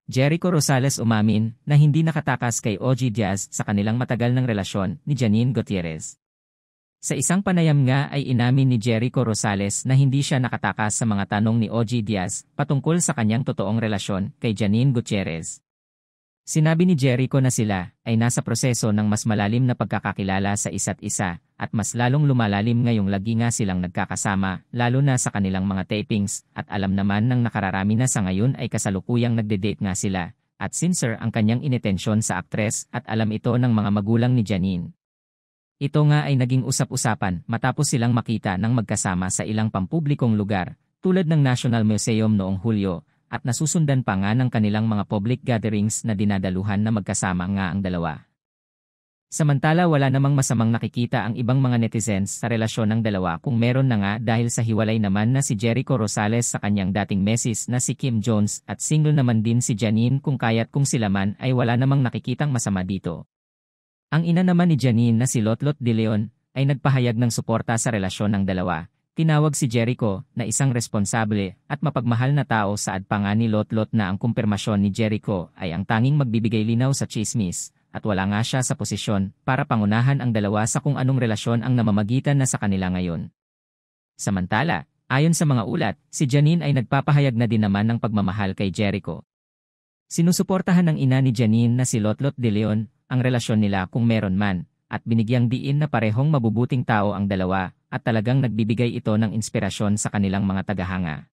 Jericho Rosales umamin na hindi nakatakas kay OG Diaz sa kanilang matagal ng relasyon ni Janine Gutierrez. Sa isang panayam nga ay inamin ni Jericho Rosales na hindi siya nakatakas sa mga tanong ni OG Diaz patungkol sa kanyang totoong relasyon kay Janine Gutierrez. Sinabi ni Jericho na sila ay nasa proseso ng mas malalim na pagkakakilala sa isa't isa at mas lalong lumalalim ngayong lagi nga silang nagkakasama lalo na sa kanilang mga tapings at alam naman ng nakararami na sa ngayon ay kasalukuyang nagde-date nga sila at sincere ang kanyang initensyon sa aktres at alam ito ng mga magulang ni Janine. Ito nga ay naging usap-usapan matapos silang makita ng magkasama sa ilang pampublikong lugar tulad ng National Museum noong Hulyo at nasusundan pa nga ng kanilang mga public gatherings na dinadaluhan na magkasama nga ang dalawa. Samantala wala namang masamang nakikita ang ibang mga netizens sa relasyon ng dalawa kung meron na nga dahil sa hiwalay naman na si Jericho Rosales sa kanyang dating mesis na si Kim Jones at single naman din si Janine kung kaya't kung sila man ay wala namang nakikitang masama dito. Ang ina naman ni Janine na si Lotlot De Leon ay nagpahayag ng suporta sa relasyon ng dalawa. Tinawag si Jericho na isang responsable at mapagmahal na tao saad pa nga ni Lotlot na ang kumpirmasyon ni Jericho ay ang tanging magbibigay linaw sa tsismis at wala nga siya sa posisyon para pangunahan ang dalawa sa kung anong relasyon ang namamagitan na sa kanila ngayon. Samantala, ayon sa mga ulat, si Janine ay nagpapahayag na din naman ng pagmamahal kay Jericho. Sinusuportahan ng ina ni Janine na si Lotlot De Leon ang relasyon nila kung meron man at binigyang diin na parehong mabubuting tao ang dalawa at talagang nagbibigay ito ng inspirasyon sa kanilang mga tagahanga.